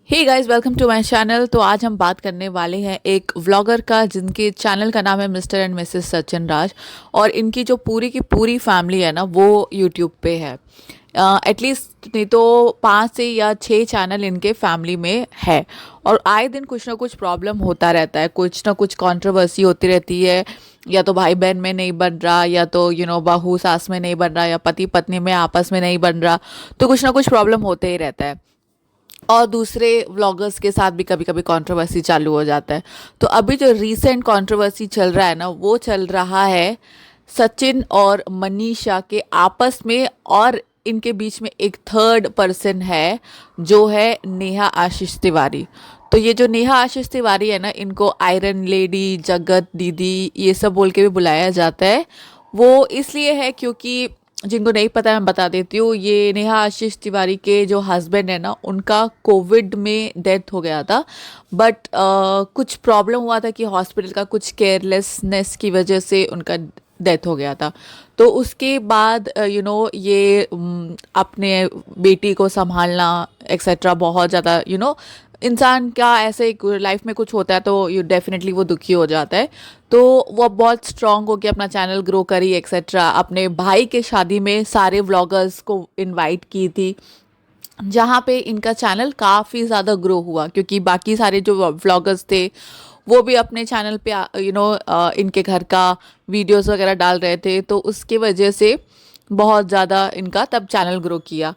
Hey guys, welcome to my channel. तो आज हम बात करने वाले हैं एक व्लॉगर का जिनके चैनल का नाम है मिस्टर एंड मिसेस सचिन राज। और इनकी जो पूरी की पूरी फैमिली है ना, वो यूट्यूब पे है। एटलीस्ट नहीं तो 5 से या 6 चैनल इनके फैमिली में है। और आए दिन कुछ ना कुछ प्रॉब्लम होता रहता है, कुछ ना कुछ कंट्रोवर्सी होती रहती है। या तो भाई बहन में नहीं बन रहा, या तो बहू सास में नहीं बन रहा, या पति पत्नी में आपस में नहीं बन रहा। तो कुछ ना कुछ प्रॉब्लम होते ही रहता है। और दूसरे व्लॉगर्स के साथ भी कभी कभी कंट्रोवर्सी चालू हो जाता है। तो अभी जो रीसेंट कंट्रोवर्सी चल रहा है ना, वो चल रहा है सचिन और मनीषा के आपस में। और इनके बीच में एक थर्ड पर्सन है, जो है नेहा आशीष तिवारी। तो ये जो नेहा आशीष तिवारी है ना, इनको आयरन लेडी, जगत दीदी, ये सब बोल के भी बुलाया जाता है। वो इसलिए है क्योंकि, जिनको नहीं पता मैं बता देती हूँ, ये नेहा आशीष तिवारी के जो हस्बैंड है ना, उनका कोविड में डेथ हो गया था। बट कुछ प्रॉब्लम हुआ था कि हॉस्पिटल का कुछ केयरलेसनेस की वजह से उनका डेथ हो गया था। तो उसके बाद ये अपने बेटी को संभालना एक्सेट्रा बहुत ज़्यादा इंसान का ऐसे लाइफ में कुछ होता है तो यू डेफिनेटली वो दुखी हो जाता है। तो वो बहुत स्ट्रांग होकर अपना चैनल ग्रो करी एक्सेट्रा। अपने भाई के शादी में सारे व्लॉगर्स को इनवाइट की थी, जहाँ पे इनका चैनल काफ़ी ज़्यादा ग्रो हुआ, क्योंकि बाकी सारे जो व्लॉगर्स थे वो भी अपने चैनल पे इनके घर का वीडियोस वगैरह डाल रहे थे। तो उसके वजह से बहुत ज़्यादा इनका तब चैनल ग्रो किया।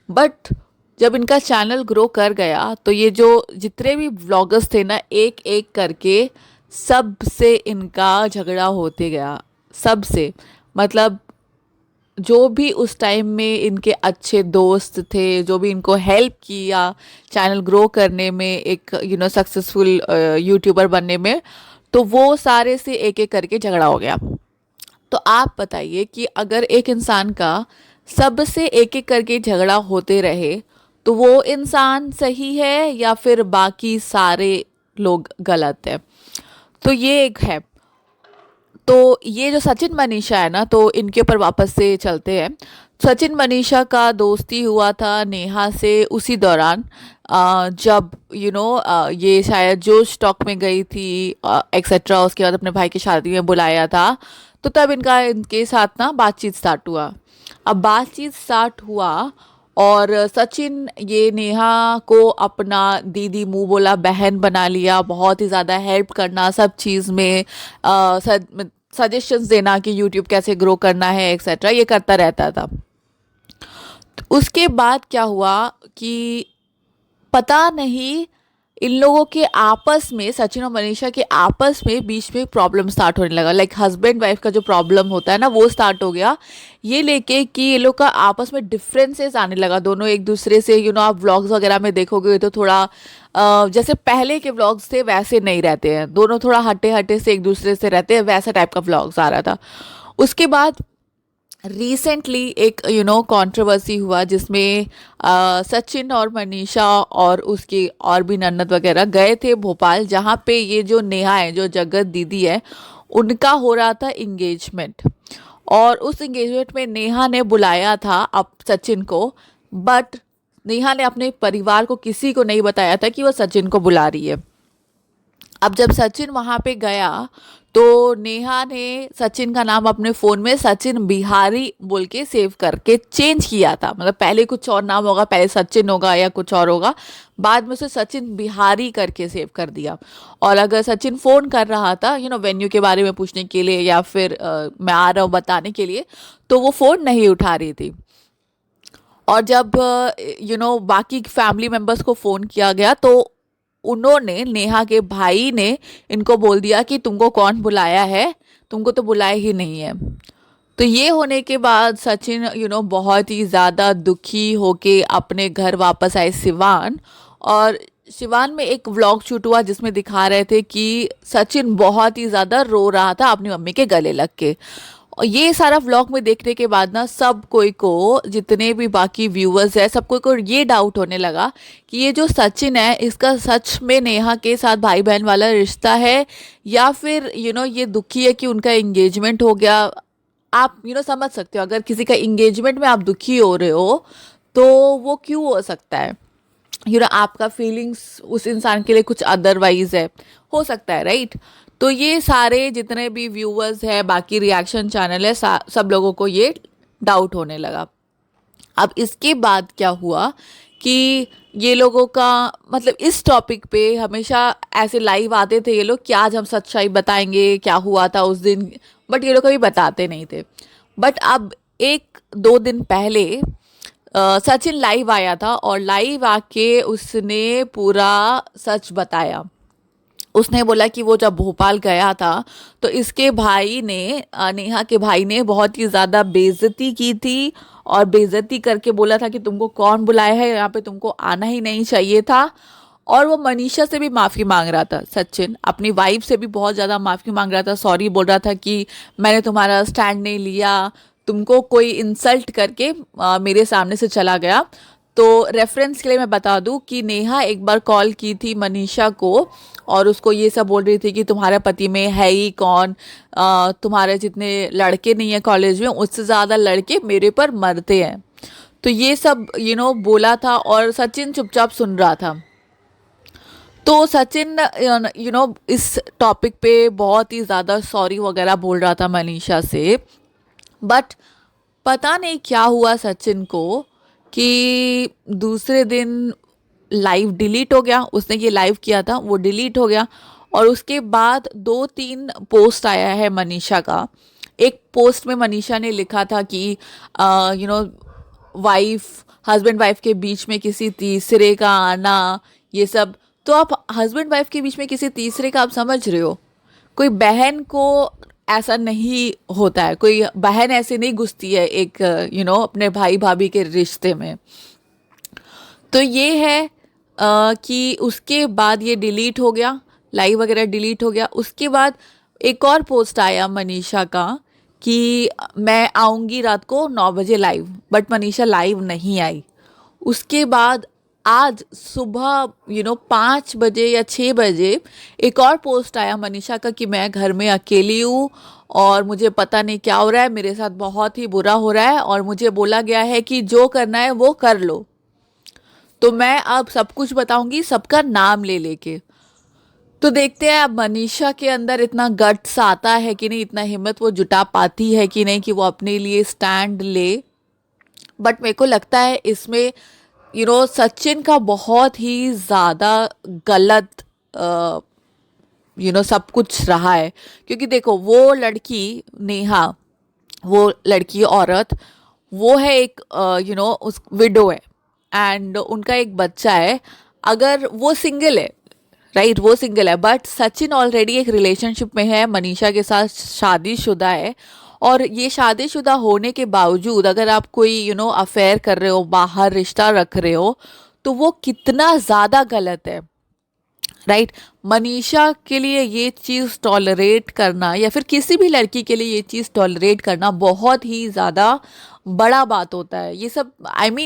बट जब इनका चैनल ग्रो कर गया तो ये जो जितने भी व्लॉगर्स थे ना, एक एक करके सबसे इनका झगड़ा होते गया। सबसे, मतलब जो भी उस टाइम में इनके अच्छे दोस्त थे, जो भी इनको हेल्प किया चैनल ग्रो करने में, एक सक्सेसफुल यूट्यूबर बनने में, तो वो सारे से एक एक करके झगड़ा हो गया। तो आप बताइए कि अगर एक इंसान का सबसे एक एक करके झगड़ा होते रहे, तो वो इंसान सही है या फिर बाकी सारे लोग गलत है? तो ये एक है। तो ये जो सचिन मनीषा है ना, तो इनके ऊपर वापस से चलते हैं। सचिन मनीषा का दोस्ती हुआ था नेहा से उसी दौरान, जब ये शायद जो स्टॉक में गई थी एक्सेट्रा। उसके बाद अपने भाई की शादी में बुलाया था, तो तब इनके साथ ना बातचीत स्टार्ट हुआ। अब बातचीत स्टार्ट हुआ और सचिन ये नेहा को अपना दीदी मुंह बोला बहन बना लिया। बहुत ही ज़्यादा हेल्प करना सब चीज़ में, सजेशंस देना कि यूट्यूब कैसे ग्रो करना है एक्सेट्रा, ये करता रहता था। उसके बाद क्या हुआ कि पता नहीं, इन लोगों के आपस में, सचिन और मनीषा के आपस में बीच में प्रॉब्लम स्टार्ट होने लगा। लाइक हस्बैंड वाइफ का जो प्रॉब्लम होता है ना, वो स्टार्ट हो गया। ये लेके कि ये लोग का आपस में डिफरेंसेस आने लगा। दोनों एक दूसरे से आप व्लॉग्स वगैरह में देखोगे तो थोड़ा जैसे पहले के व्लॉग्स थे वैसे नहीं रहते हैं। दोनों थोड़ा हटे हटे से एक दूसरे से रहते हैं, वैसा टाइप का व्लॉग्स आ रहा था। उसके बाद रिसेंटली एक कंट्रोवर्सी हुआ, जिसमें सचिन और मनीषा और उसकी और भी ननद वगैरह गए थे भोपाल, जहाँ पे ये जो नेहा है, जो जगत दीदी है, उनका हो रहा था इंगेजमेंट। और उस इंगेजमेंट में नेहा ने बुलाया था अब सचिन को। बट नेहा ने अपने परिवार को किसी को नहीं बताया था कि वो सचिन को बुला रही है। अब जब सचिन वहाँ पे गया तो नेहा ने सचिन का नाम अपने फ़ोन में सचिन बिहारी बोल के सेव करके चेंज किया था। मतलब पहले कुछ और नाम होगा, पहले सचिन होगा या कुछ और होगा, बाद में उसे सचिन बिहारी करके सेव कर दिया। और अगर सचिन फ़ोन कर रहा था वेन्यू के बारे में पूछने के लिए, या फिर मैं आ रहा हूँ बताने के लिए, तो वो फ़ोन नहीं उठा रही थी। और जब बाकी फैमिली मेम्बर्स को फ़ोन किया गया, तो उन्होंने, नेहा के भाई ने इनको बोल दिया कि तुमको कौन बुलाया है, तुमको तो बुलाया ही नहीं है। तो ये होने के बाद सचिन बहुत ही ज़्यादा दुखी होके अपने घर वापस आए सिवान। और सिवान में एक व्लॉग शूट हुआ जिसमें दिखा रहे थे कि सचिन बहुत ही ज़्यादा रो रहा था अपनी मम्मी के गले लग के। और ये सारा व्लॉग में देखने के बाद ना, सब कोई को, जितने भी बाकी व्यूअर्स है, सब कोई को ये डाउट होने लगा कि ये जो सचिन है, इसका सच में नेहा के साथ भाई बहन वाला रिश्ता है, या फिर ये दुखी है कि उनका एंगेजमेंट हो गया। आप समझ सकते हो, अगर किसी का एंगेजमेंट में आप दुखी हो रहे हो तो वो क्यों हो सकता है। आपका फीलिंग्स उस इंसान के लिए कुछ अदरवाइज है, हो सकता है, राइट? तो ये सारे जितने भी व्यूअर्स है, बाकी रिएक्शन चैनल है, सब लोगों को ये डाउट होने लगा। अब इसके बाद क्या हुआ कि ये लोगों का मतलब इस टॉपिक पे हमेशा ऐसे लाइव आते थे ये लोग कि आज हम सच्चाई बताएंगे क्या हुआ था उस दिन, बट ये लोग कभी बताते नहीं थे। बट अब एक दो दिन पहले सचिन लाइव आया था और लाइव आके उसने पूरा सच बताया। उसने बोला कि वो जब भोपाल गया था तो इसके भाई ने नेहा के भाई ने बहुत ही ज़्यादा बेइज्जती की थी, और बेइज्जती करके बोला था कि तुमको कौन बुलाया है यहाँ पे, तुमको आना ही नहीं चाहिए था। और वो मनीषा से भी माफ़ी मांग रहा था, सचिन अपनी वाइफ से भी बहुत ज़्यादा माफ़ी मांग रहा था, सॉरी बोल रहा था कि मैंने तुम्हारा स्टैंड नहीं लिया, तुमको कोई इंसल्ट करके मेरे सामने से चला गया। तो रेफरेंस के लिए मैं बता दूं कि नेहा एक बार कॉल की थी मनीषा को और उसको ये सब बोल रही थी कि तुम्हारे पति में है ही कौन, तुम्हारे जितने लड़के नहीं है कॉलेज में उससे ज़्यादा लड़के मेरे पर मरते हैं। तो ये सब बोला था और सचिन चुपचाप सुन रहा था। तो सचिन इस टॉपिक पे बहुत ही ज़्यादा सॉरी वगैरह बोल रहा था मनीषा से। बट पता नहीं क्या हुआ सचिन को कि दूसरे दिन लाइव डिलीट हो गया। उसने ये लाइव किया था वो डिलीट हो गया, और उसके बाद दो तीन पोस्ट आया है मनीषा का। एक पोस्ट में मनीषा ने लिखा था कि वाइफ हस्बैंड वाइफ के बीच में किसी तीसरे का आना, ये सब। तो आप हस्बैंड वाइफ के बीच में किसी तीसरे का आप समझ रहे हो, कोई बहन को ऐसा नहीं होता है, कोई बहन ऐसे नहीं घुसती है एक अपने भाई भाभी के रिश्ते में। तो ये है कि उसके बाद ये डिलीट हो गया, लाइव वगैरह डिलीट हो गया। उसके बाद एक और पोस्ट आया मनीषा का कि मैं आऊँगी रात को 9 बजे लाइव, बट मनीषा लाइव नहीं आई। उसके बाद आज सुबह 5 बजे या 6 बजे एक और पोस्ट आया मनीषा का कि मैं घर में अकेली हूँ और मुझे पता नहीं क्या हो रहा है, मेरे साथ बहुत ही बुरा हो रहा है और मुझे बोला गया है कि जो करना है वो कर लो। तो मैं अब सब कुछ बताऊंगी, सबका नाम ले लेके। तो देखते हैं अब मनीषा के अंदर इतना गट्स आता है कि नहीं, इतना हिम्मत वो जुटा पाती है कि नहीं कि वो अपने लिए स्टैंड ले। बट मेरे को लगता है इसमें सचिन का बहुत ही ज़्यादा गलत सब कुछ रहा है। क्योंकि देखो वो लड़की नेहा, वो लड़की औरत, वो है एक उस विडो है एंड उनका एक बच्चा है। अगर वो सिंगल है, राइट, वो सिंगल है, बट सचिन ऑलरेडी एक रिलेशनशिप में है, मनीषा के साथ शादीशुदा है। और ये शादीशुदा होने के बावजूद अगर आप कोई अफेयर कर रहे हो, बाहर रिश्ता रख रहे हो, तो वो कितना ज़्यादा गलत है, राइट? मनीषा के लिए ये चीज़ टॉलरेट करना या फिर किसी भी लड़की के लिए ये चीज़ टॉलरेट करना बहुत ही ज़्यादा बड़ा बात होता है। ये सब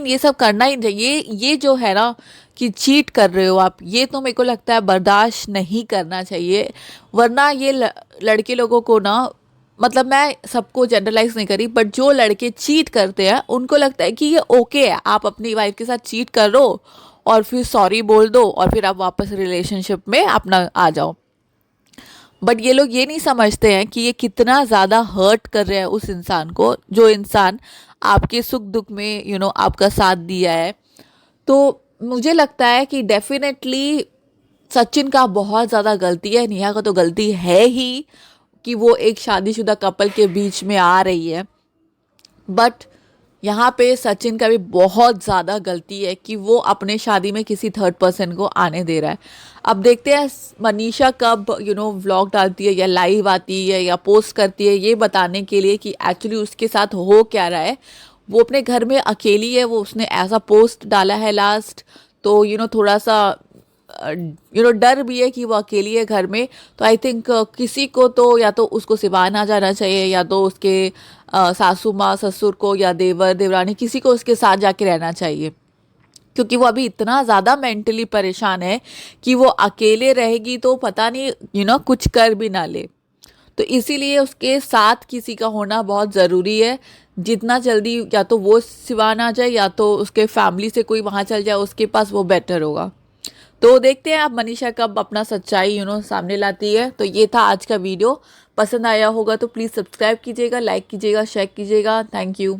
ये सब करना ही चाहिए। ये जो है ना कि चीट कर रहे हो आप, ये तो मेरे को लगता है बर्दाश्त नहीं करना चाहिए। वरना ये लड़के लोगों को ना, मतलब मैं सबको जनरलाइज नहीं करी, बट जो लड़के चीट करते हैं उनको लगता है कि ये ओके है, आप अपनी वाइफ के साथ चीट कर लो और फिर सॉरी बोल दो और फिर आप वापस रिलेशनशिप में अपना आ जाओ। बट ये लोग ये नहीं समझते हैं कि ये कितना ज़्यादा हर्ट कर रहे हैं उस इंसान को, जो इंसान आपके सुख दुख में आपका साथ दिया है। तो मुझे लगता है कि डेफिनेटली सचिन का बहुत ज़्यादा गलती है, नेहा का तो गलती है ही कि वो एक शादीशुदा कपल के बीच में आ रही है। बट यहाँ पे सचिन का भी बहुत ज़्यादा गलती है कि वो अपने शादी में किसी थर्ड पर्सन को आने दे रहा है। अब देखते हैं मनीषा कब व्लॉग डालती है या लाइव आती है या पोस्ट करती है, ये बताने के लिए कि एक्चुअली उसके साथ हो क्या रहा है। वो अपने घर में अकेली है, वो उसने ऐसा पोस्ट डाला है लास्ट, तो थोड़ा सा डर भी है कि वो अकेली है घर में। तो आई थिंक किसी को तो या तो उसको सिवान आ जाना चाहिए या तो उसके सासू माँ ससुर को या देवर देवरानी किसी को उसके साथ जाके रहना चाहिए, क्योंकि वो अभी इतना ज़्यादा मेंटली परेशान है कि वो अकेले रहेगी तो पता नहीं कुछ कर भी ना ले। तो इसीलिए उसके साथ किसी का होना बहुत ज़रूरी है जितना जल्दी या तो वो सिवान आ जाए या तो उसके फैमिली से कोई वहाँ चल जाए उसके पास, वो बेटर होगा। तो देखते हैं आप मनीषा कब अपना सच्चाई सामने लाती है। तो ये था आज का वीडियो। पसंद आया होगा तो प्लीज़ सब्सक्राइब कीजिएगा, लाइक कीजिएगा, शेयर कीजिएगा। Thank you.